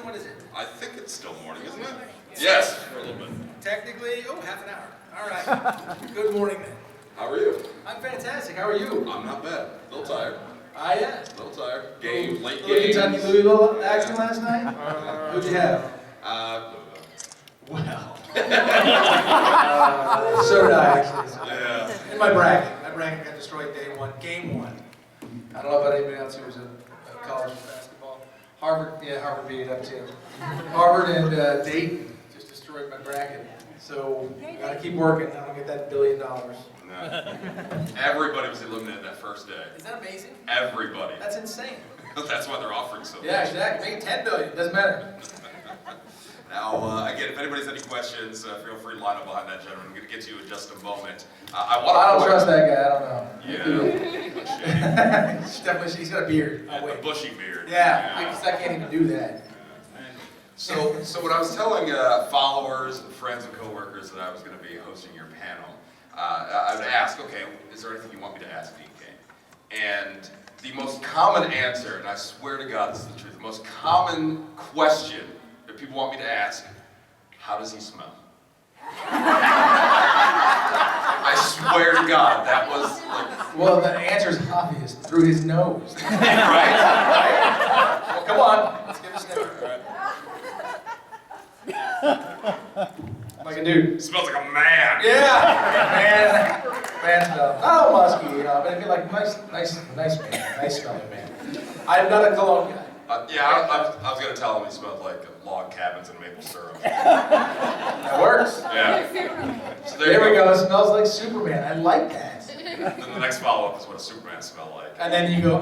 afternoon? What is it? I think it's still morning, isn't it? Yes, for a little bit. Technically, half an hour. All right. Good morning, then. How are you? I'm fantastic. How are you? I'm not bad. A little tired. Yeah. A little tired. Game, late Little game. Kentucky Louisville action last night? Who'd you have? Well. So did I, actually. Yeah. In my bracket. My bracket got destroyed day one, game one. I don't know about anybody else who was a college basketball. Harvard beat it up too. Harvard and Dayton just destroyed my bracket. So, gotta keep working. I'm gonna get that $1 billion. No. Everybody was eliminated that first day. Is that amazing? Everybody. That's insane. That's why they're offering so much. Yeah, exactly. Make it 10 billion. Doesn't matter. Now, again, if anybody's any questions, feel free to line up behind that gentleman. I'm going to get to you in just a moment. I don't trust that guy. I don't know. Yeah. He's definitely, he's got a beard. Yeah, a bushy beard. Yeah, I can't even do that. So when I was telling followers and friends and coworkers that I was going to be hosting your panel, I would ask, okay, is there anything you want me to ask Dean Cain? And the most common answer, and I swear to God this is the truth, the most common question that people want me to ask, how does he smell? I swear to God, that was like... Well, the answer's obvious, through his nose. Right? Well, come on, let's give it a sniff. Like a dude. Smells like a man. Yeah, man smell. Not all musky, but I feel like nice man, nice smelling man. I'm not a cologne guy. I was going to tell him he smelled like log cabins and maple syrup. That works. Yeah. So there we go. It smells like Superman. I like that. Then the next follow-up is what a Superman smell like. And then you go,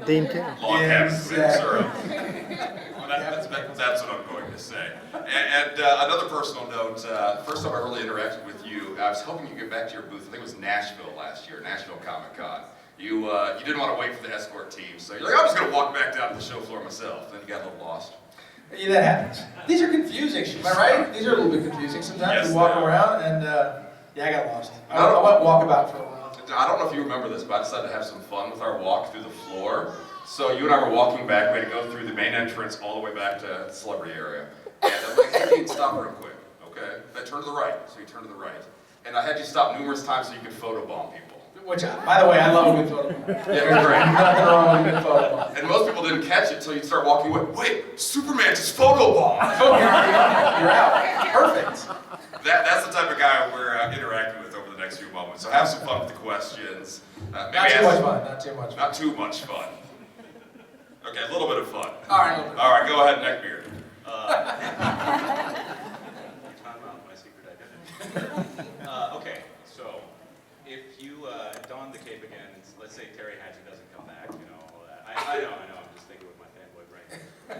Dean Cain. Log cabins and maple syrup. That's what I'm going to say. And another personal note, first time I really interacted with you, I was helping you get back to your booth. I think it was Nashville last year, Nashville Comic Con. You didn't want to wait for the escort team, so you're like, I'm just going to walk back down to the show floor myself. Then you got a little lost. Yeah, that happens. These are confusing, am I right? These are a little bit confusing sometimes. Yes, you walk around and, I got lost. I went walkabout for a while. I don't know if you remember this, but I decided to have some fun with our walk through the floor. So you and I were walking back, we had to go through the main entrance all the way back to the celebrity area. And I'm like, hey, stop real quick, okay? I turn to the right, so you turn to the right. And I had you stop numerous times so you could photobomb people. Which, by the way, I love a good photobomb. Yeah, it was great. Nothing wrong with a good photobomb. And most people didn't catch it until you'd start walking away. Wait, Superman just photobombed! Oh, you're out. Perfect. That's the type of guy we're interacting with over the next few moments. So have some fun with the questions. Not too much fun. Not too much fun. Okay, a little bit of fun. All right. All right, go ahead, neckbeard. Time out my secret identity. Okay, so if you don the cape again, let's say Terry Hatcher doesn't come back, all that. I know, I'm just thinking with my fanboy brain.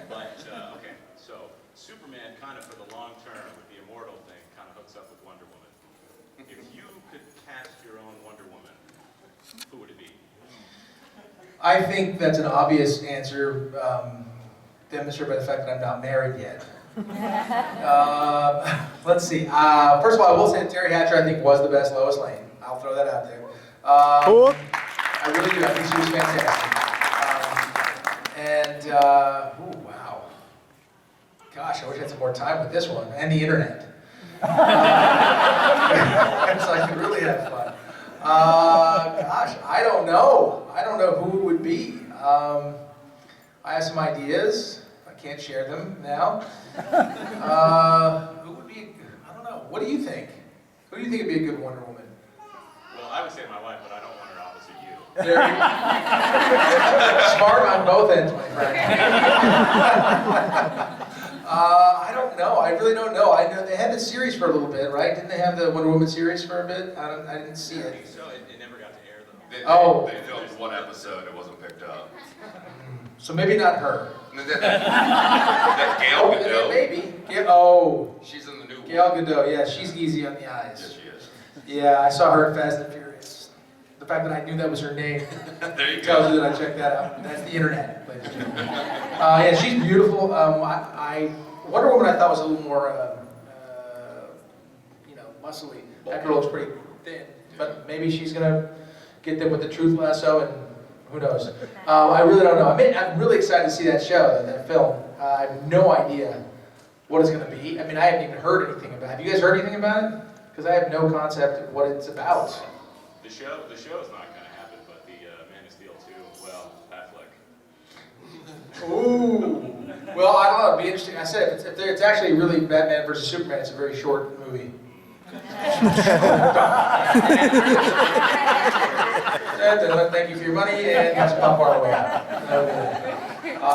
But, okay, so Superman kind of for the long term with the immortal thing kind of hooks up with Wonder Woman. If you could cast your own Wonder Woman, who would it be? I think that's an obvious answer, demonstrated by the fact that I'm not married yet. Let's see. First of all, I will say that Terry Hatcher, I think, was the best Lois Lane. I'll throw that out there. I really do. I think she was fantastic. Oh, wow. Gosh, I wish I had some more time with this one. And the internet. So I could really have fun. Gosh, I don't know. I don't know who it would be. I have some ideas. I can't share them now. Who would be? I don't know. What do you think? Who do you think would be a good Wonder Woman? Well, I would say my wife, but I don't want her opposite you. There you go. Smart on both ends, my friend. I don't know. I really don't know. I know they had the series for a little bit, right? Didn't they have the Wonder Woman series for a bit? I didn't see it. I think so. It never got to air They though. filmed one episode, it wasn't picked up. So maybe not her. That Gail Gadot? Maybe. She's in the new Gail Gadot. Yeah, she's easy on the eyes. Yes, she is. Yeah, I saw her in Fast and Furious. The fact that I knew that was her name There you tells go. you that I checked that out. That's the internet, ladies and gentlemen. Yeah, she's beautiful. Wonder Woman I thought was a little more, muscly. That girl looks pretty thin, but maybe she's gonna get them with the truth lasso, and who knows? I really don't know. I'm really excited to see that show, that film. I have no idea what it's going to be. I mean, I haven't even heard anything about it. Have you guys heard anything about it? Because I have no concept of what it's about. The show is not going to happen, but the Man of Steel 2, well, that flick. Ooh. Well, I don't know. It'd be interesting. I said, it's actually really Batman versus Superman. It's a very short movie. Thank you for your money, and got some popcorn on the way out.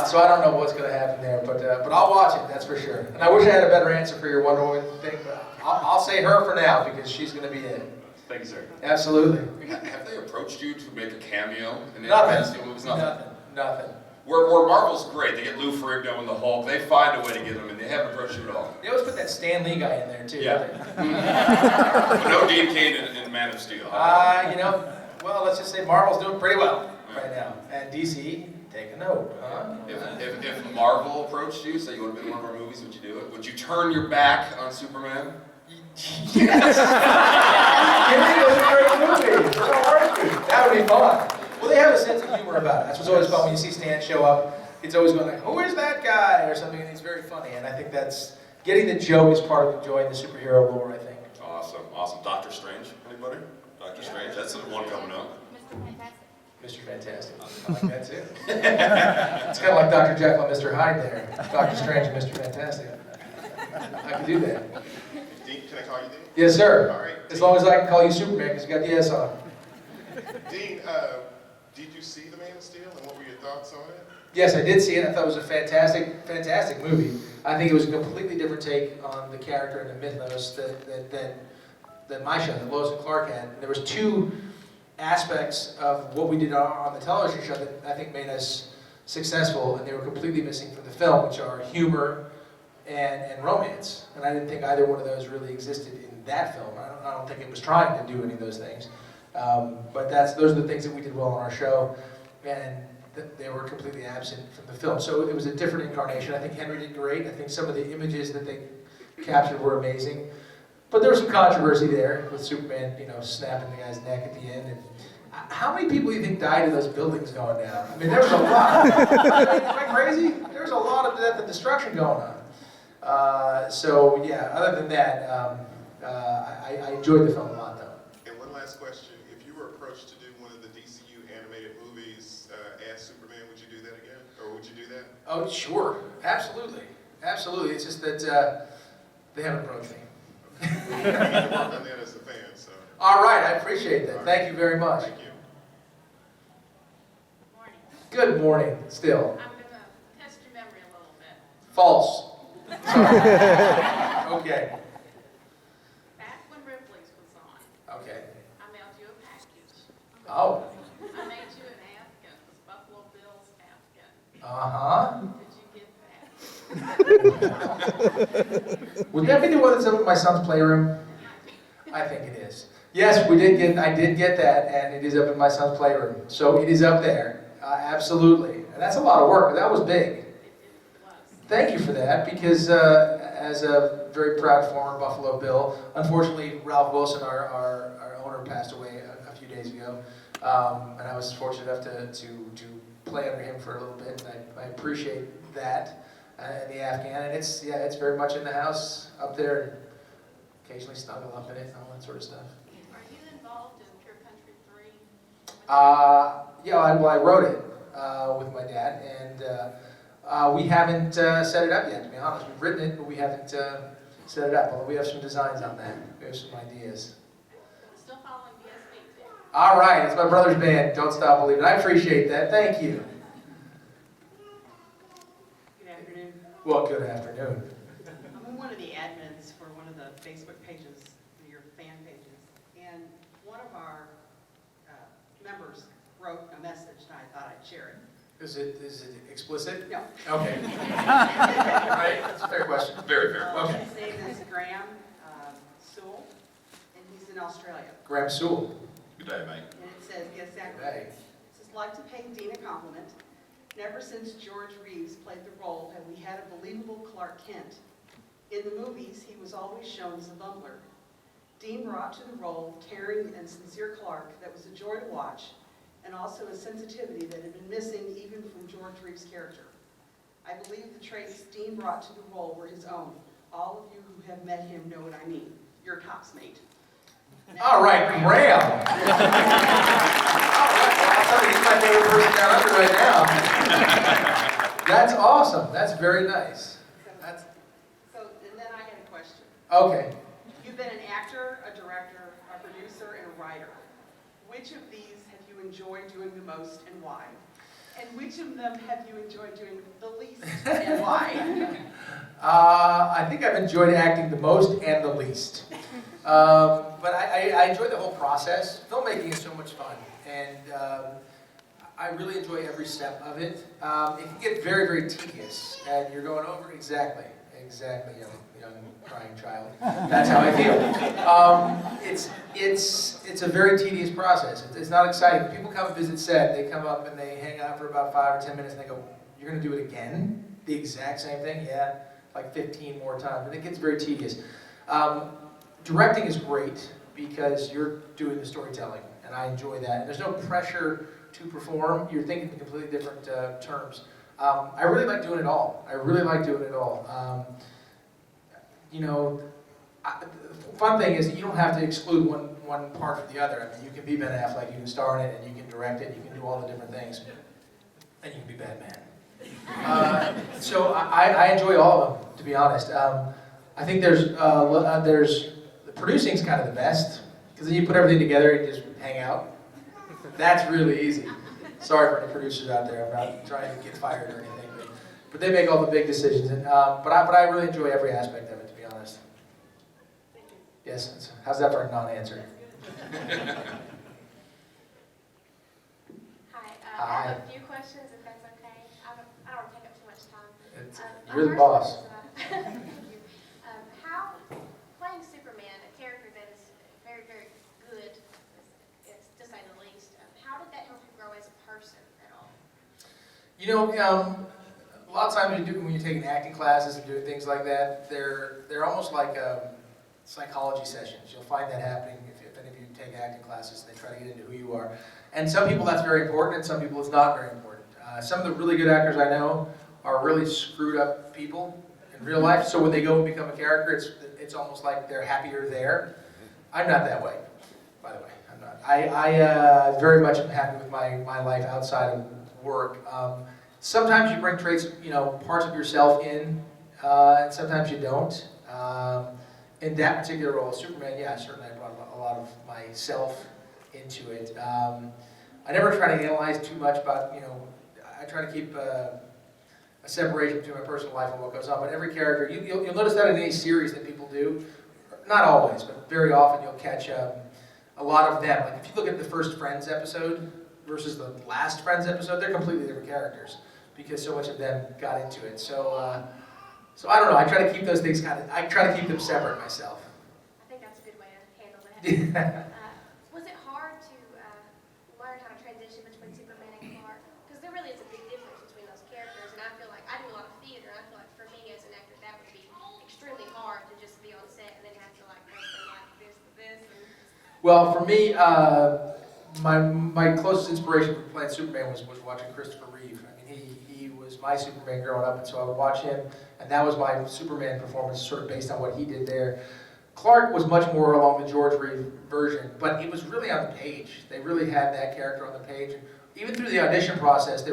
So I don't know what's going to happen there, but I'll watch it, that's for sure. And I wish I had a better answer for your Wonder Woman thing, but I'll say her for now, because she's going to be it. Thank you, sir. Absolutely. Have they approached you to make a cameo in the Nothing. Man of Steel movies? Nothing. Where Marvel's great, they get Lou Ferrigno and the Hulk, they find a way to get them, and they haven't approached you at all. They always put that Stan Lee guy in there, too. Yeah. But no Dean Cain in Man of Steel. Well, let's just say Marvel's doing pretty well right now. And DC, take a note, huh? If Marvel approached you, say you want to be in one of our movies, would you do it? Would you turn your back on Superman? Yes! It was a great movie. That would be fun. Well, they have a sense of humor about it. That's what's always fun when you see Stan show up. It's always going like, who is that guy? Or something, and he's very funny. And I think that's, getting the joke is part of enjoying the superhero lore, I think. Awesome. Doctor Strange, anybody? Doctor Strange, that's the one coming up. Mr. Fantastic. Mr. Fantastic. I like that too. It's kind of like Dr. Jekyll and Mr. Hyde there. Dr. Strange and Mr. Fantastic. I could do that. Dean, can I call you Dean? Yes, sir. All right. As long as I can call you Superman, because you got the S on. Dean, did you see The Man of Steel, and what were your thoughts on it? Yes, I did see it. I thought it was a fantastic movie. I think it was a completely different take on the character and the mythos than my show, that Lois and Clark had. And there was two aspects of what we did on the television show that I think made us successful, and they were completely missing from the film, which are humor and romance. And I didn't think either one of those really existed in that film. I don't think it was trying to do any of those things. But those are the things that we did well on our show, and they were completely absent from the film. So it was a different incarnation. I think Henry did great. I think some of the images that they captured were amazing. But there was some controversy there with Superman, snapping the guy's neck at the end. And how many people do you think died in those buildings going down? I mean, there was a lot. Am I crazy? There was a lot of death and destruction going on. So yeah, other than that, I enjoyed the film a lot, though. And one last question. If you were approached to do one of the DCU animated movies as Superman, would you do that again? Or would you do that? Oh, sure. Absolutely. It's just that they haven't approached me. You work on that as a fan, so. All right, I appreciate that. Thank you very much. Thank you. Morning. Good morning, still. I'm going to test your memory a little bit. False. Sorry. Okay. Back when Ripley's was on, Okay. I mailed you a package. Oh. I made you an Afghan. It was Buffalo Bill's Afghan. Uh-huh. Did you get that? Would that be the one that's up in my son's playroom? I think it is. Yes, I did get that, and it is up in my son's playroom. So it is up there. Absolutely. And that's a lot of work, but that was big. It was. Thank you for that, because as a very proud former Buffalo Bill, unfortunately Ralph Wilson, our owner, passed away a few days ago, and I was fortunate enough to play under him for a little bit, and I appreciate that, and the Afghan, and it's very much in the house up there, and occasionally snuggle up in it and all that sort of stuff. Are you involved in Pure Country 3? I wrote it with my dad, and we haven't set it up yet, to be honest. We've written it, but we haven't set it up, although we have some designs on that. We have some ideas. Still following BSB too? All right, it's my brother's band, Don't Stop Believing. I appreciate that. Thank you. Good afternoon. Well, good afternoon. I'm one of the admins for one of the Facebook pages, your fan pages, and one of our members wrote a message, and I thought I'd share it. Is it explicit? No. Okay. Right, that's a fair question. Very fair question. Okay. His name is Graham Sewell, and he's in Australia. Graham Sewell. Good day, mate. And it says, yes, exactly. Hey. It says, like to pay Dean a compliment. Never since George Reeves played the role have we had a believable Clark Kent. In the movies, he was always shown as a bumbler. Dean brought to the role caring and sincere Clark that was a joy to watch, and also a sensitivity that had been missing even from George Reeves' character. I believe the traits Dean brought to the role were his own. All of you who have met him know what I mean. Your top's mate. All right, Graham. All right, well, I'll tell you, he's my favorite person down under right now. That's awesome. That's very nice. That's And then I had a question. okay. You've been an actor, a director, a producer, and a writer. Which of these have you enjoyed doing the most and why? And which of them have you enjoyed doing the least and why? I think I've enjoyed acting the most and the least. But I enjoy the whole process. Filmmaking is so much fun, and I really enjoy every step of it. It can get very, very tedious, and you're going over exactly, young crying child. That's how I feel. It's a very tedious process. It's not exciting. People come and visit set. They come up and they hang out for about 5 or 10 minutes, and they go, "You're going to do it again? The exact same thing?" Yeah, like 15 more times. And it gets very tedious. Directing is great because you're doing the storytelling, and I enjoy that. And there's no pressure to perform. You're thinking in completely different terms. I really like doing it all. The fun thing is that you don't have to exclude one part from the other. I mean, you can be Ben Affleck, you can star in it, and you can direct it, you can do all the different things. And you can be Batman. So I enjoy all of them, to be honest. I think the producing's kind of the best, because then you put everything together and just hang out. That's really easy. Sorry for the producers out there, I'm not trying to get fired or anything, but they make all the big decisions. And, but I really enjoy every aspect of it, to be honest. Yes, how's that for a non-answer? Hi, I Hi. have a few questions, if that's okay. I don't want to take up too much time. You're the My boss. first one is, thank you. How, playing Superman, a character that is very, very good, to say the least, how did that help you grow as a person at all? You know, a lot of times when you're taking acting classes and doing things like that, they're almost like psychology sessions. You'll find that happening if any of you take acting classes. They try to get into who you are. And some people that's very important, and some people it's not very important. Some of the really good actors I know are really screwed up people in real life. So when they go and become a character, it's almost like they're happier there. I'm not that way, by the way. I'm not. I very much am happy with my life outside of work. Sometimes you bring traits, parts of yourself in, and sometimes you don't. In that particular role, Superman, yeah, certainly I brought a lot of myself into it. I never try to analyze too much about, I try to keep a separation between my personal life and what goes on. But every character, you'll notice that in any series that people do, not always, but very often you'll catch a lot of them. Like if you look at the first Friends episode versus the last Friends episode, they're completely different characters because so much of them got into it. So I don't know. I try to keep those things I try to keep them separate myself. I think that's a good way to handle that. Was it hard to learn how to transition between Superman and Clark? Because there really is a big difference between those characters, and I feel like I do a lot of theater, and I feel like for me as an actor, that would be extremely hard to just be on set and then have to go from like this to this. Well, for me, my closest inspiration for playing Superman was watching Christopher Reeve. I mean, he was my Superman growing up, and so I would watch him, and that was my Superman performance, sort of based on what he did there. Clark was much more along the George Reeve version, but it was really on the page. They really had that character on the page. And even through the audition process,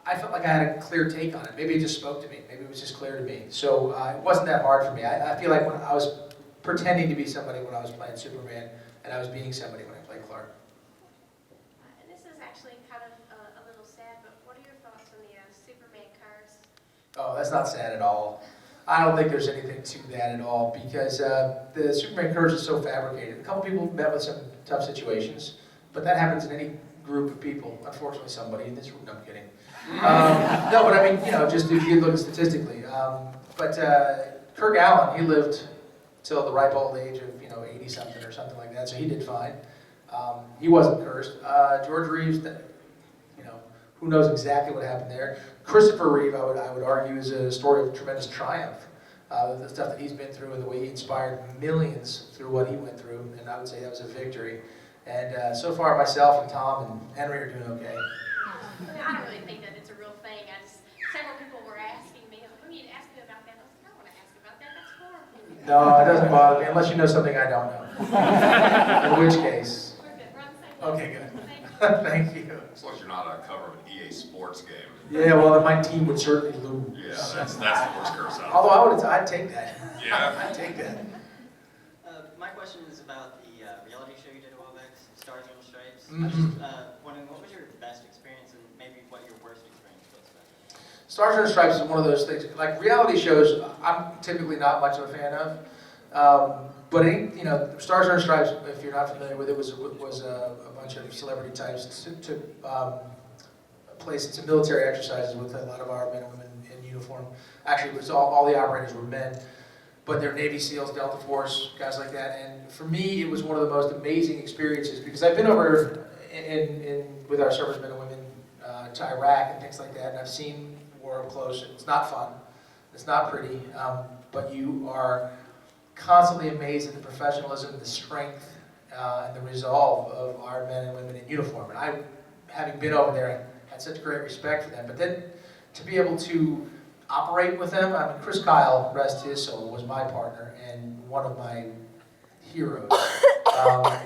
I felt like I had a clear take on it. Maybe it just spoke to me. Maybe it was just clear to me. So it wasn't that hard for me. I feel like when I was pretending to be somebody when I was playing Superman, and I was being somebody when I played Clark. And this is actually kind of a little sad, but what are your thoughts on the Superman curse? Oh, that's not sad at all. I don't think there's anything to that at all because the Superman curse is so fabricated. A couple people met with some tough situations, but that happens in any group of people. Unfortunately, somebody in this room. No, I'm kidding. No, but I mean, just if you look statistically. But Kirk Allen, he lived till the ripe old age of 80-something or something like that, so he did fine. He wasn't cursed. George Reeves, who knows exactly what happened there. Christopher Reeve, I would argue, is a story of tremendous triumph. The stuff that he's been through and the way he inspired millions through what he went through, and I would say that was a victory. And so far, myself and Tom and Henry are doing okay. I don't really think that it's a real thing. So No, it doesn't bother me unless you know something I don't know. In which case, We're good, we're on the same page. okay, good. Thank you. Thank you. As long as you're not on cover of an EA Sports game. Yeah, well, my team would certainly lose. Yeah, that's the worst curse out. Although I'd take that. Yeah. I'd take that. My question is about the reality show you did a while back, Stars on Stripes. Mhm. I was just wondering, what was your best experience and maybe what your worst experience was about it? Stars and Stripes is one of those things, like reality shows, I'm typically not much of a fan of. But Stars and Stripes, if you're not familiar with it, was a bunch of celebrity types took place in some military exercises with a lot of our men and women in uniform. Actually, it was all the operators were men, but they're Navy SEALs, Delta Force, guys like that. And for me, it was one of the most amazing experiences because I've been over with our servicemen and women to Iraq and things like that, and I've seen war up close. And it's not fun, it's not pretty, but you are constantly amazed at the professionalism, the strength, and the resolve of our men and women in uniform. And I, having been over there, had such great respect for them. But then to be able to operate with them, I mean, Chris Kyle, rest his soul, was my partner and one of my heroes.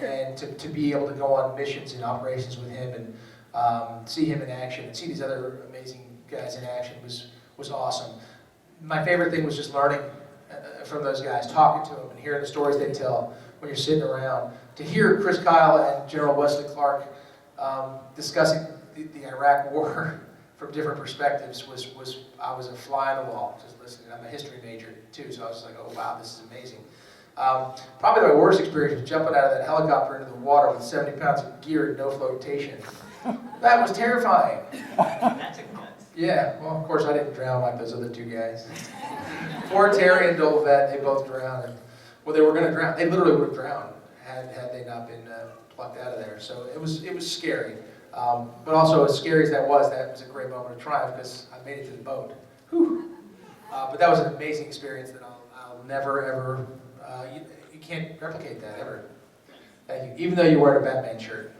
And to be able to go on missions and operations with him and see him in action and see these other amazing guys in action was awesome. My favorite thing was just learning from those guys, talking to them and hearing the stories they tell when you're sitting around. To hear Chris Kyle and General Wesley Clark discussing the Iraq War from different perspectives I was a fly on the wall just listening. I'm a history major too, so I was like, oh wow, this is amazing. Probably my worst experience was jumping out of that helicopter into the water with 70 pounds of gear and no flotation. That was terrifying. That's a guts. Yeah, well, of course I didn't drown like those other two guys. Poor Terry and Dolphin, they both drowned. And, well, they were going to drown. They literally would have drowned had they not been plucked out of there. So it was scary. But also, as scary as that was a great moment of triumph because I made it to the boat. Whew. But that was an amazing experience that I'll never, ever, you can't replicate that ever. Thank you. Even though you're wearing a Batman shirt.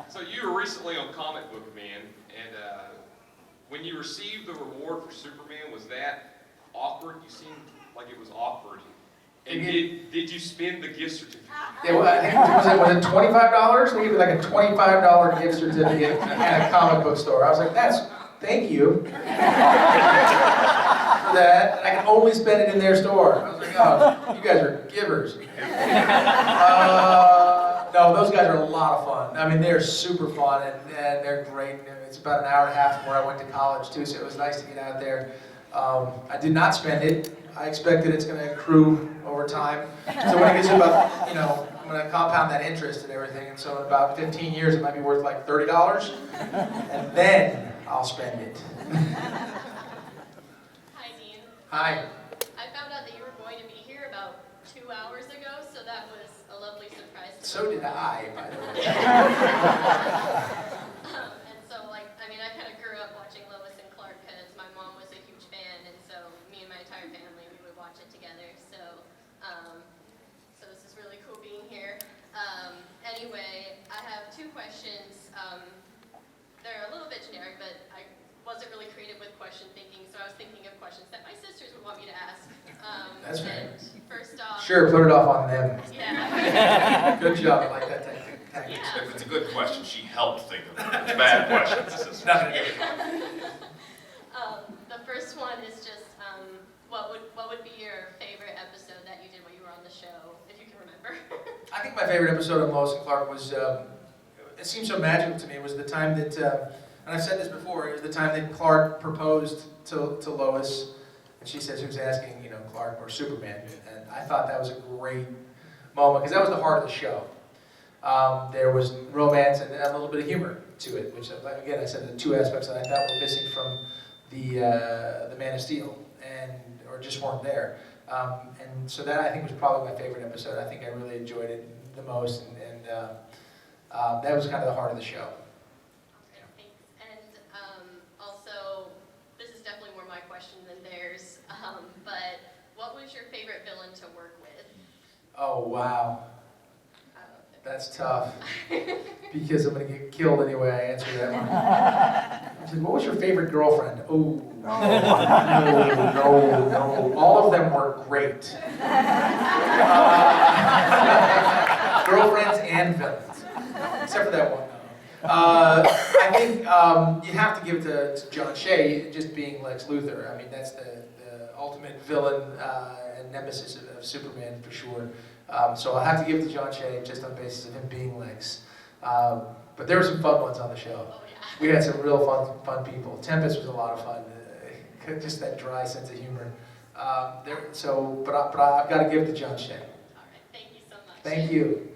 So you were recently on Comic Book Man, and when you received the reward for Superman, was that awkward? You seemed like it was awkward. And did you spend the gift certificate? Yeah, well, I think was it $25? They gave me like a $25 gift certificate at a comic book store. I was like, thank you for that. And I can only spend it in their store. I was like, oh, you guys are givers. No, those guys are a lot of fun. I mean, they're super fun and they're great. It's about an hour and a half from where I went to college too, so it was nice to get out there. I did not spend it. I expected it's going to accrue over time. So when it gets to about, I'm going to compound that interest and everything. And so in about 15 years, it might be worth like $30. And then I'll spend it. Hi, Dean. Hi. I found out that you were going to be here about 2 hours ago, so that was a lovely surprise to me. So did I, by the way. And so, I kind of grew up watching Lois and Clark because my mom was a huge fan, and so me and my entire family, we would watch it together. So, so this is really cool being here. Anyway, I have 2 questions. They're a little bit generic, but I wasn't really creative with question thinking, so I was thinking of questions that my sisters would want me to ask. That's fair. And first off, Sure, put it off on them. yeah. Good job. I like that tactic. Yeah. If it's a good question, she helped think of it. If it's a bad question, it's Nothing to do with it. The first one is just, what would be your favorite episode that you did when you were on the show, if you can remember? I think my favorite episode of Lois and Clark was, it seems so magical to me, was the time that, and I've said this before, it was the time that Clark proposed to Lois, and she says, who's asking, Clark or Superman? And I thought that was a great moment, because that was the heart of the show. There was romance and a little bit of humor to it, which, again, I said the 2 aspects that I thought were missing from the Man of Steel, or just weren't there. And so that, I think, was probably my favorite episode. I think I really enjoyed it the most, and that was kind of the heart of the show. Okay, thanks. And also, this is definitely more my question than theirs, but what was your favorite villain to work with? Oh, wow. That's tough, because I'm going to get killed anyway I answer that one. He's like, what was your favorite girlfriend? Oh, no. All of them were great. Girlfriends and villains, except for that one. I think you have to give it to John Shea, just being Lex Luthor. I mean, that's the ultimate villain and nemesis of Superman for sure. So I'll have to give it to John Shea just on the basis of him being Lex. But there were some fun ones on the show. Oh, yeah. We had some real fun people. Tempest was a lot of fun. Just that dry sense of humor. But I've got to give it to John Shea. All right, thank you so much. Thank you,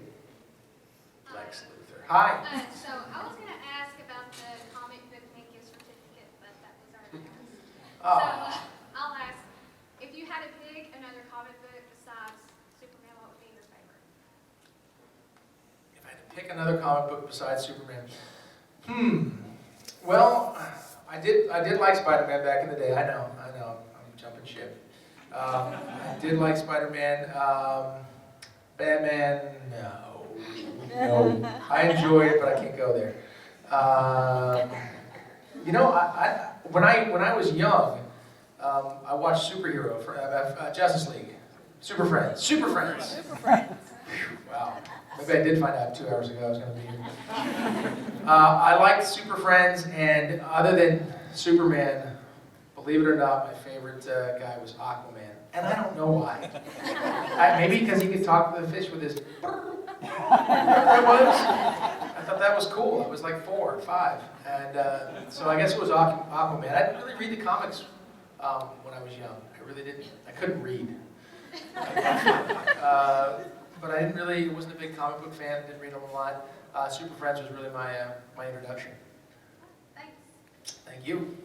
Lex Luthor. Hi. So I was going to ask about the comic book making certificate, but that was already asked. Oh. So I'll ask, if you had to pick another comic book besides Superman, what would be your favorite? If I had to pick another comic book besides Superman, well, I did like Spider-Man back in the day. I know, I'm jumping ship. I did like Spider-Man. Batman, no. I enjoy it, but I can't go there. When I was young, I watched superhero for Justice League, Super Friends. Wow. Maybe I did find out 2 hours ago I was going to be here. I liked Super Friends, and other than Superman, believe it or not, my favorite guy was Aquaman. And I don't know why. Maybe because he could talk to the fish with his whatever it was. I thought that was cool. I was like 4 or 5. And so I guess it was Aquaman. I didn't really read the comics when I was young. I really didn't. I couldn't read. But I wasn't a big comic book fan, didn't read them a lot. Super Friends was really my introduction. Thanks. Thank you.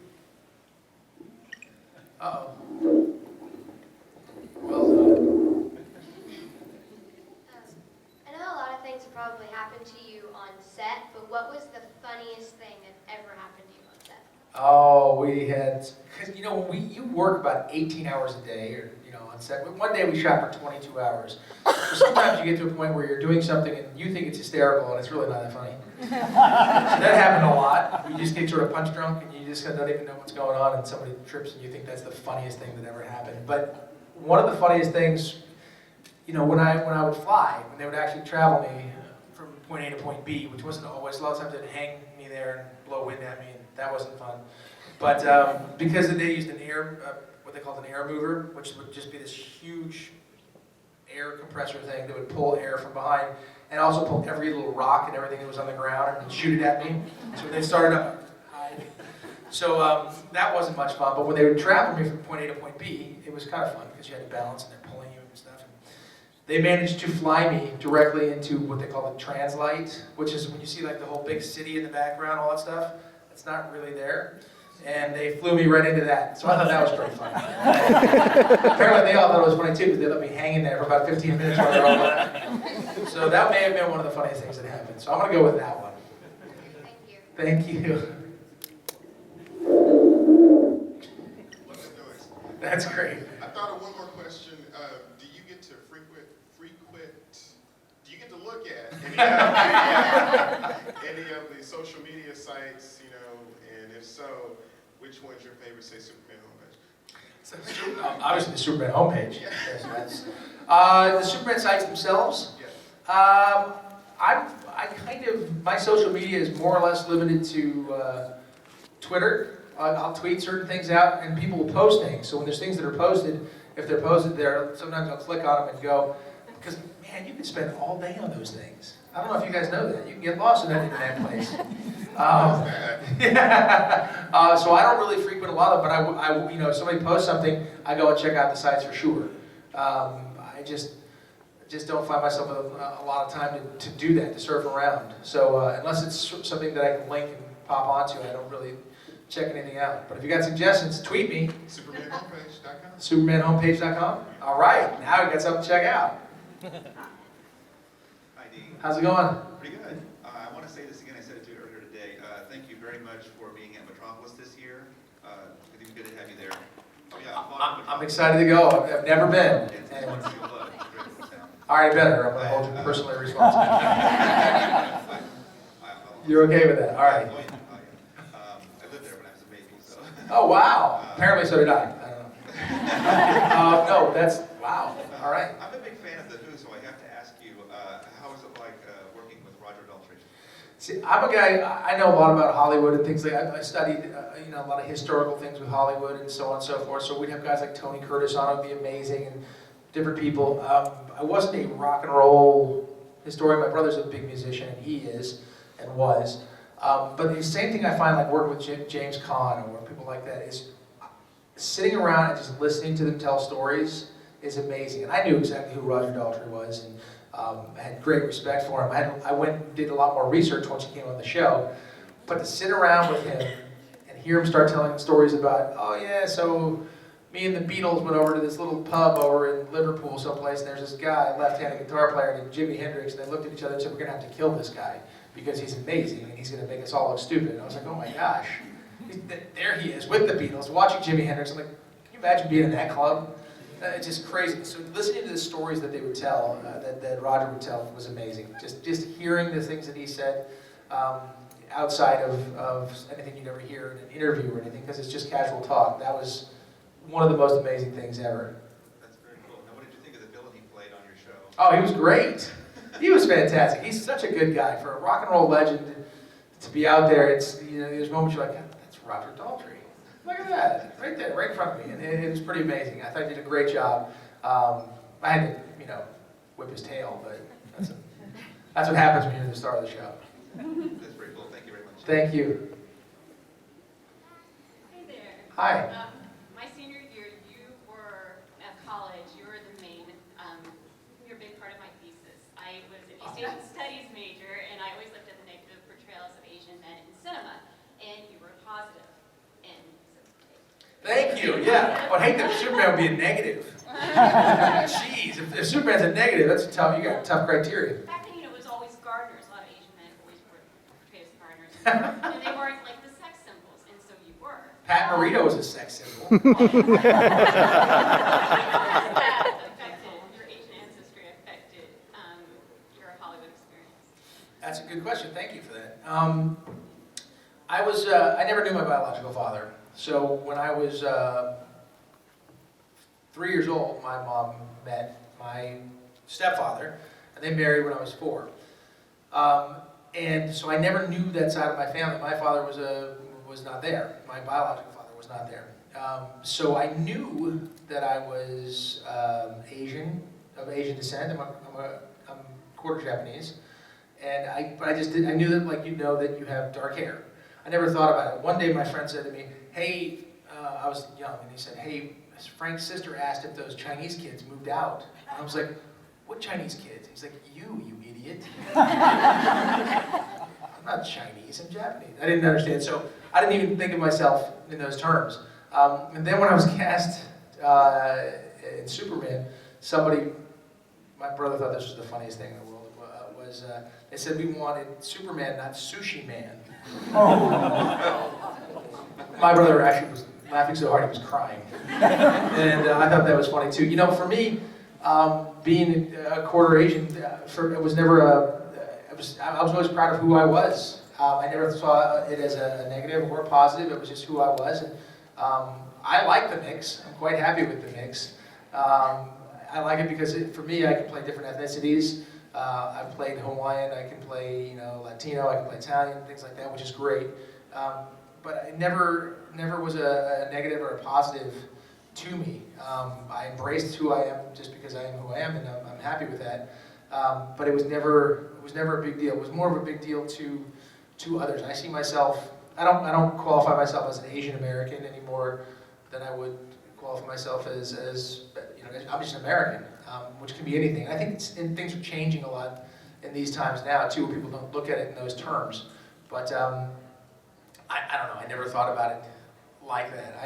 Uh-oh. Well done. I know a lot of things have probably happened to you on set, but what was the funniest thing that ever happened to you on set? Oh, we had, because you work about 18 hours a day, or on set. One day we shot for 22 hours. So sometimes you get to a point where you're doing something and you think it's hysterical and it's really not that funny. So that happened a lot. You just get sort of punch drunk and you just don't even know what's going on, and somebody trips and you think that's the funniest thing that ever happened. But one of the funniest things, when I would fly, when they would actually travel me from point A to point B, which wasn't always, a lot of times they'd hang me there and blow wind at me, and that wasn't fun. But because they used what they called an air mover, which would just be this huge air compressor thing that would pull air from behind, and also pull every little rock and everything that was on the ground and shoot it at me. So when they started up, so that wasn't much fun. But when they would travel me from point A to point B, it was kind of fun because you had to balance and they're pulling you and stuff. And they managed to fly me directly into what they call the translite, which is when you see like the whole big city in the background, all that stuff. It's not really there. And they flew me right into that. So I thought that was pretty fun. Apparently they all thought it was funny too, because they let me hang in there for about 15 minutes while they're all laughing. So that may have been one of the funniest things that happened. So I'm going to go with that one. Thank you. Thank you. Love that noise. That's great. I thought of one more question. Do you get to do you get to look at any of the social media sites, and if so, which one's your favorite, say, Superman homepage? So, obviously the Superman homepage. Yeah. Yes, the Superman sites themselves. Yeah. My social media is more or less limited to Twitter. I'll tweet certain things out and people will post things. So when there's things that are posted, if they're posted there, sometimes I'll click on them and go, because man, you can spend all day on those things. I don't know if you guys know that. You can get lost in that internet place. So I don't really frequent a lot of them, but if somebody posts something, I go and check out the sites for sure. I just don't find myself with a lot of time to do that, to surf around. So unless it's something that I can link and pop onto, I don't really check anything out. But if you got suggestions, tweet me. SupermanHomepage.com. SupermanHomepage.com. All right, now we got something to check out. Hi, Dean. How's it going? Pretty good. I want to say this again. I said it to you earlier today. Thank you very much for being at Metropolis this year. It's good to have you there. Oh, yeah, I'm excited to go. I've never been. It's wonderful. It's a great place down. All right, better. I'm going to hold you personally responsible. I You're okay with that? All right. Oh, yeah. I lived there Oh, wow. Apparently so did I. I don't know. No, that's, wow. All right. I'm a big fan of The Who, so I have to ask you, how is it like working with Roger Daltrey? See, I'm a guy, I know a lot about Hollywood and things like that. I studied, a lot of historical things with Hollywood and so on and so forth. So we'd have guys like Tony Curtis on, it would be amazing, and different people. I wasn't a rock and roll historian. My brother's a big musician, and he is, and was. But the same thing I find like working with James Caan or people like that is sitting around and just listening to them tell stories is amazing. And I knew exactly who Roger Daltrey was, and I had great respect for him. I went and did a lot more research once he came on the show. But to sit around with him and hear him start telling stories about, oh yeah, so me and the Beatles went over to this little pub over in Liverpool someplace, and there's this guy, left-handed guitar player named Jimi Hendrix, and they looked at each other and said, we're gonna have to kill this guy because he's amazing and he's gonna make us all look stupid. And I was like, oh my gosh. There he is with the Beatles, watching Jimi Hendrix. I'm like, can you imagine being in that club? It's just crazy. So listening to the stories that they would tell, that Roger would tell, was amazing. Just hearing the things that he said outside of anything you'd ever hear in an interview or anything, because it's just casual talk. That was one of the most amazing things ever. That's very cool. Now, what did you think of the villain he played on your show? Oh, he was great. He was fantastic. He's such a good guy. For a rock and roll legend to be out there, it's, there's moments you're like, that's Roger Daltrey. Look at that, right there, right in front of me. And it was pretty amazing. I thought he did a great job. I had to, whip his tail, but that's what happens when you're the star of the show. That's very cool. Thank you very much. Thank you. Hey there. Hi. My senior year, you were at college. You were the main, you're a big part of my thesis. I was an East Asian Studies major, and I always looked at the negative portrayals of Asian men in cinema, and you were positive. And Thank you, yeah. I would hate that Superman would be a negative. Jeez, if Superman's a negative, that's tough. You got tough criteria. back then, it was always gardeners. A lot of Asian men always were portrayed as gardeners. And they weren't like the sex symbols, and so you were. Pat Morita was a sex symbol. Your Asian ancestry affected your Hollywood experience? That's a good question. Thank you for that. I never knew my biological father. So when I was 3 years old, my mom met my stepfather, and they married when I was 4. And so I never knew that side of my family. My father was not there. My biological father was not there. So I knew that I was Asian, of Asian descent. I'm quarter Japanese, but I just didn't. I knew that, like, that you have dark hair. I never thought about it. One day my friend said to me, hey, I was young, and he said, hey, Frank's sister asked if those Chinese kids moved out. And I was like, what Chinese kids? He's like, you idiot. I'm not Chinese, I'm Japanese. I didn't understand, so I didn't even think of myself in those terms. And then when I was cast in Superman, my brother thought this was the funniest thing in the world, they said we wanted Superman, not Sushi Man. My brother actually was laughing so hard he was crying. And I thought that was funny too. For me, being a quarter Asian, it was never I was always proud of who I was. I never saw it as a negative or a positive. It was just who I was. And I like the mix. I'm quite happy with the mix. I like it because for me, I can play different ethnicities. I've played Hawaiian, I can play, Latino, I can play Italian, things like that, which is great. But it never was a negative or a positive to me. I embraced who I am just because I am who I am, and I'm happy with that. But it was never a big deal. It was more of a big deal to others. I see myself. I don't qualify myself as an Asian American any more than I would qualify myself as I'm just an American, which can be anything. I think things are changing a lot in these times now too, where people don't look at it in those terms. But I don't know. I never thought about it like that.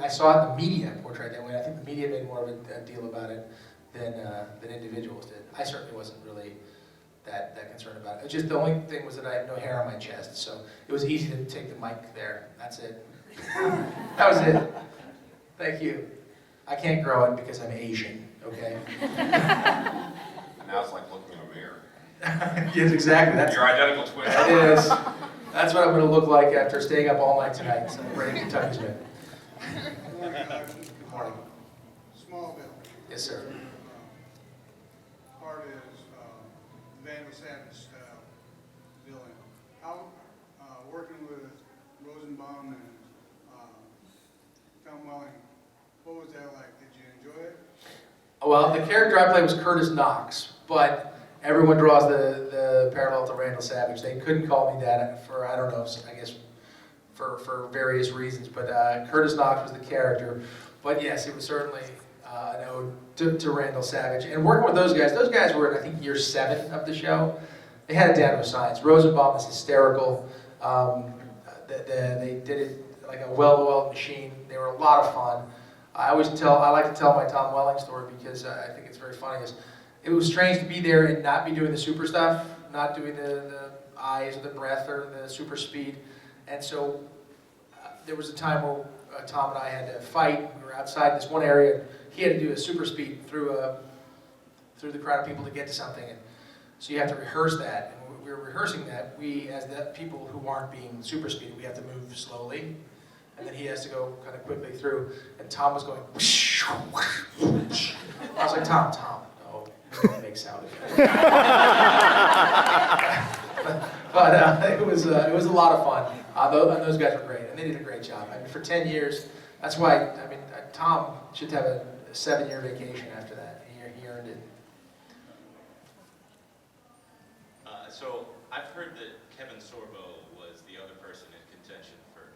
I saw it in the media portrayed that way. I think the media made more of a deal about it than individuals did. I certainly wasn't really that concerned about it. Just the only thing was that I had no hair on my chest, so it was easy to take the mic there. That's it. That was it. Thank you. I can't grow it because I'm Asian, okay? Now it's like looking in a mirror. Yes, exactly. That's your identical twin. It is. That's what I'm going to look like after staying up all night tonight celebrating Kentucky's win. Good morning, guys. Good morning. Smallville. Yes, sir. Part is Vandal Savage style villain. How, working with Rosenbaum and Tom Welling, what was that like? Did you enjoy it? Well, the character I played was Curtis Knox, but everyone draws the parallel to Randall Savage. They couldn't call me that for, I don't know, I guess for various reasons, but Curtis Knox was the character. But yes, it was certainly an ode to Randall Savage. And working with those guys were in, I think, year 7 of the show. They had it down to a science. Rosenbaum is hysterical. They did it like a well-oiled machine. They were a lot of fun. I like to tell my Tom Welling story because I think it's very funny. It was strange to be there and not be doing the super stuff, not doing the eyes or the breath or the super speed. And so there was a time where Tom and I had to fight. We were outside this one area. He had to do a super speed through the crowd of people to get to something. And so you have to rehearse that. And when we were rehearsing that, we, as the people who aren't being super speed, we have to move slowly. And then he has to go kind of quickly through. And Tom was going, I was like, Tom, no, don't make sound effects. but it was a lot of fun. And those guys were great, and they did a great job. I mean, for 10 years, that's why, I mean, Tom should have a 7-year vacation after that. He earned it. So I've heard that Kevin Sorbo was the other person in contention for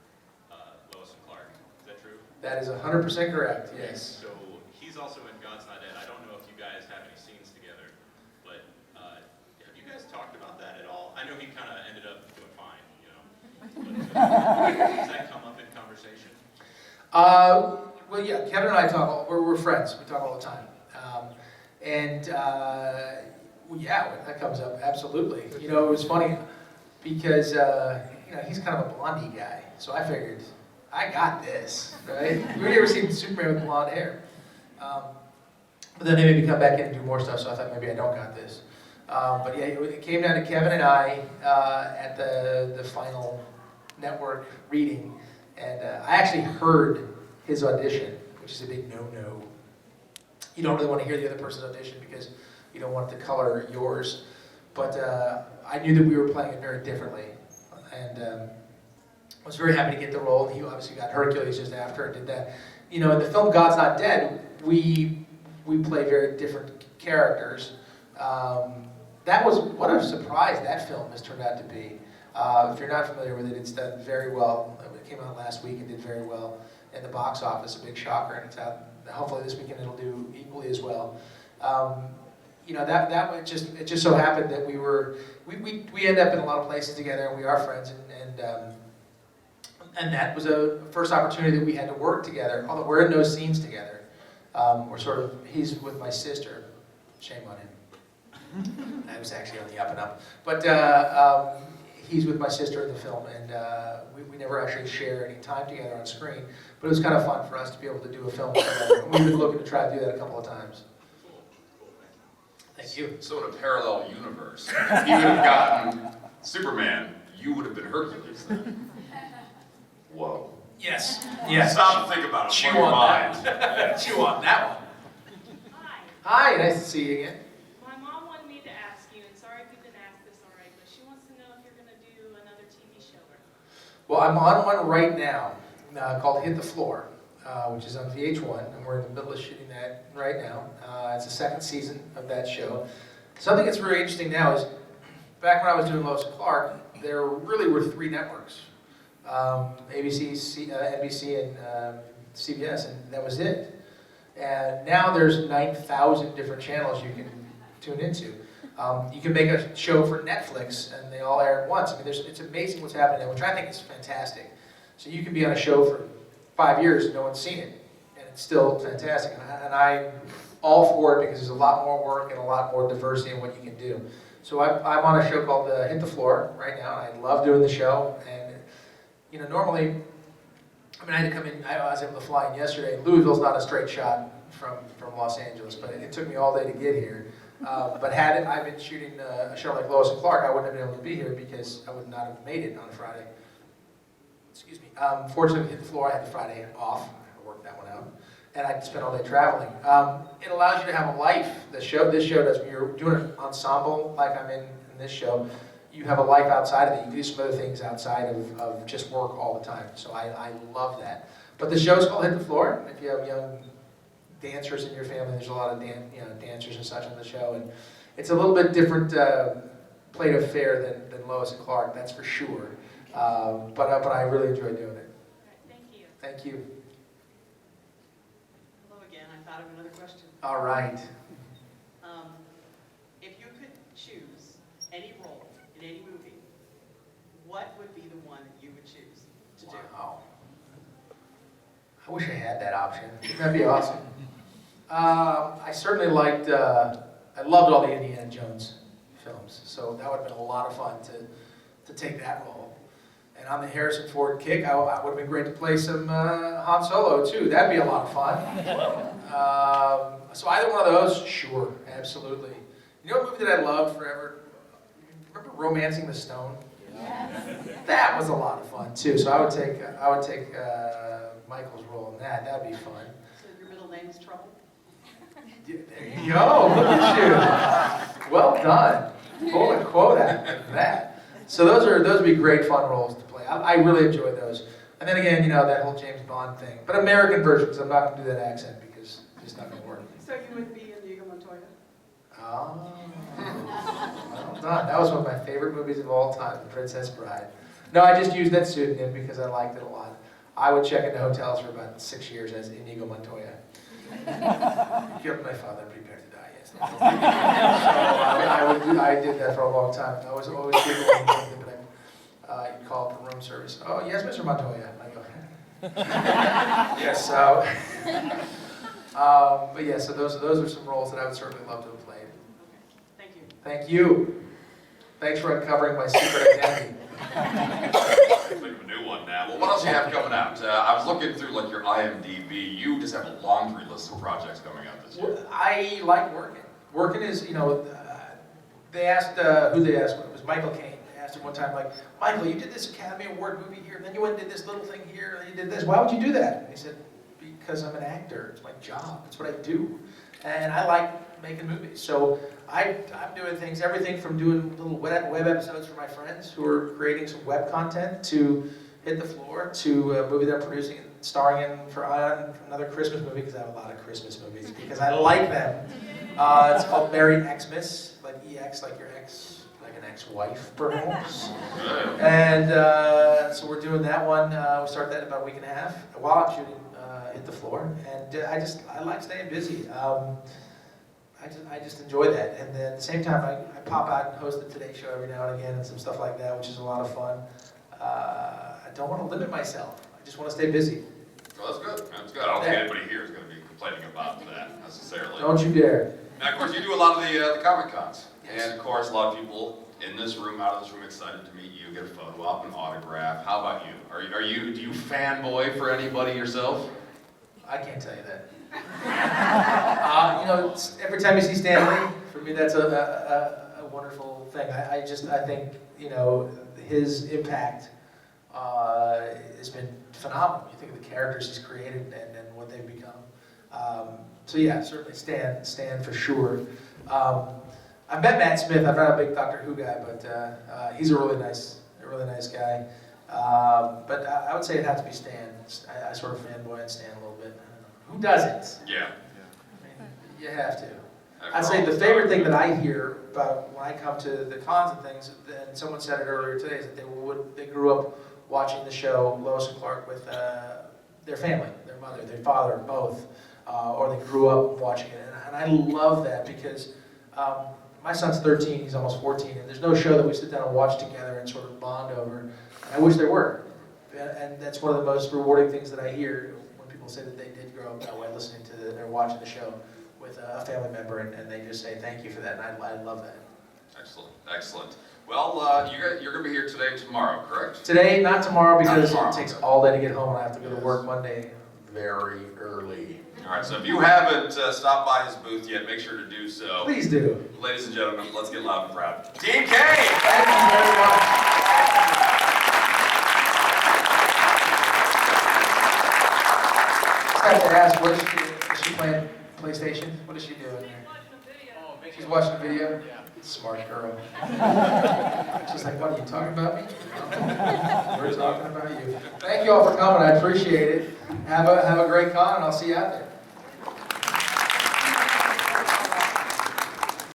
Lois and Clark. Is that true? That is 100% correct, yes. So he's also in God's Not Dead. I don't know if you guys have any scenes together, but have you guys talked about that at all? I know he kind of ended up doing fine, you know. But, does that come up in conversation? Well, yeah, Kevin and I talk, we're friends. We talk all the time. Well, yeah, that comes up, absolutely. You know, it was funny because, you know, he's kind of a blondie guy. So I figured, I got this, right? We've never seen Superman with blonde hair. But then they made me come back in and do more stuff, so I thought maybe I don't got this. But yeah, it came down to Kevin and I at the final network reading. And I actually heard his audition, which is a big no-no. You don't really want to hear the other person's audition because you don't want it to color yours. But I knew that we were playing it very differently. And I was very happy to get the role. And he obviously got Hercules just after and did that. You know, in the film God's Not Dead, we play very different characters. That was, what a surprise that film has turned out to be. If you're not familiar with it, it's done very well. It came out last week and did very well in the box office, a big shocker, and it's out. Hopefully this weekend it'll do equally as well. You know, it just so happened that we end up in a lot of places together, and we are friends, and that was a first opportunity that we had to work together. Although we're in no scenes together, he's with my sister. Shame on him. I was actually on the up and up, but he's with my sister in the film, and we never actually share any time together on screen. But it was kind of fun for us to be able to do a film together. We've been looking to try to do that a couple of times. Thank you. So in a parallel universe, if he would have gotten Superman, you would have been Hercules then. Whoa. Yes. Stop and think about it. Chew Blow your on mind. that. Chew on that one. Hi. Hi, nice to see you again. My mom wanted me to ask you, and sorry if you've been asked this already, but she wants to know if you're going to do another TV show. Well, I'm on one right now called Hit the Floor, which is on VH1, and we're in the middle of shooting that right now. It's the 2nd season of that show. Something that's very interesting now is, back when I was doing Lois and Clark, there really were 3 networks, ABC, NBC, and CBS, and that was it. And now there's 9,000 different channels you can tune into. You can make a show for Netflix, and they all air at once. I mean, it's amazing what's happening now, which I think is fantastic. So you can be on a show for 5 years and no one's seen it, and it's still fantastic. And I'm all for it because there's a lot more work and a lot more diversity in what you can do. So I'm on a show called Hit the Floor right now, and I love doing the show. And you know, normally, I mean, I had to come in. I was able to fly in yesterday. Louisville's not a straight shot from Los Angeles, but it took me all day to get here. But had I been shooting a show like Lois and Clark, I wouldn't have been able to be here because I would not have made it on a Friday. Fortunately, Hit the Floor, I had the Friday off. I worked that one out. And I spent all day traveling. It allows you to have a life. This show does, when you're doing an ensemble like I'm in this show, you have a life outside of it. You do some other things outside of just work all the time. So I love that. But the show's called Hit the Floor. If you have young dancers in your family, there's a lot of dancers and such on the show. And it's a little bit different plate of fare than Lois and Clark, that's for sure. But I really enjoy doing it. Thank you. Thank you. Hello again, I thought of another question. All right. If you could choose any role in any movie, what would be the one that you would choose to do? Wow. I wish I had that option. That'd be awesome. I certainly liked, I loved all the Indiana Jones films, so that would have been a lot of fun to take that role. And on the Harrison Ford kick, I would have been great to play some Han Solo too. That'd be a lot of fun. So either one of those, sure, absolutely. You know what movie that I loved forever? Remember Romancing the Stone? Yes. That was a lot of fun too. So I would take Michael's role in that. That'd be fun. So your middle name is Trouble? There you go. Look at you. Well done. Pull a quote out of that. So those would be great fun roles to play. I really enjoy those. And then again, that whole James Bond thing. But American versions, I'm not going to do that accent because it's just not going to work. So you would be Inigo Montoya? Oh, well done. That was one of my favorite movies of all time, The Princess Bride. No, I just used that pseudonym because I liked it a lot. I would check into hotels for about 6 years as Inigo Montoya. Give my father prepared to die, yes. So I did that for a long time. I was always thinking, you'd call up the room service. Oh, yes, Mr. Montoya. I go, yes, so. But yeah, so those are some roles that I would certainly love to have played. Thank you. Thank you. Thanks for uncovering my secret identity. Think of a new one now. Well, what else do you have coming out? I was looking through your IMDb. You just have a laundry list of projects coming out this year. I like working. Working is, they asked, who they asked? It was Michael Cain. They asked him one time, Michael, you did this Academy Award movie here, and then you went and did this little thing here, and you did this. Why would you do that? And he said, because I'm an actor. It's my job. It's what I do. And I like making movies. So I'm doing things, everything from doing little web episodes for my friends who are creating some web content to Hit the Floor to a movie that I'm producing and starring in for another Christmas movie because I have a lot of Christmas movies because I like them. It's called Married Xmas, like EX, like your ex, like an ex-wife perhaps. And so we're doing that one. We start that in about a week and a half while I'm shooting Hit the Floor. And I like staying busy. I just enjoy that. And then at the same time, I pop out and host the Today Show every now and again and some stuff like that, which is a lot of fun. I don't want to limit myself. I just want to stay busy. Well, that's good. That's good. I don't think anybody here is going to be complaining about that necessarily. Don't you dare. Now, of course, you do a lot of the Comic Cons. Yes. And of course, a lot of people in this room, out of this room, excited to meet you, get a photo op, an autograph. How about you? Do you fanboy for anybody yourself? I can't tell you that. Every time you see Stan Lee, for me that's a wonderful thing. I think his impact has been phenomenal. You think of the characters he's created and what they've become. So yeah, certainly Stan for sure. I met Matt Smith. I'm not a big Doctor Who guy, but he's a really nice guy. But I would say it has to be Stan. I sort of fanboy on Stan a little bit. Who doesn't? Yeah. I mean, you have to. I'd say the favorite thing that I hear about when I come to the cons and things, and someone said it earlier today, is that they grew up watching the show Lois and Clark with their family, their mother, their father, both, or they grew up watching it. And I love that because my son's 13, he's almost 14, and there's no show that we sit down and watch together and sort of bond over. And I wish there were. And that's one of the most rewarding things that I hear when people say that they did grow up that way, listening to or watching the show with a family member, and they just say thank you for that, and I love that. Excellent. Well, you're going to be here today and tomorrow, correct? Today, not tomorrow, because it takes all day to get home, and I have to go to work Monday very early. All right, so if you haven't stopped by his booth yet, make sure to do so. Please do. Ladies and gentlemen, let's get loud and proud. Team Cain! Thank you very much. forgot to ask, what is she doing? Is she playing PlayStation? What is she doing there? She's watching a video? Smart girl. She's like, what, are you talking about me? We're talking about you. Thank you all for coming, I appreciate it. Have a great con, and I'll see you out there.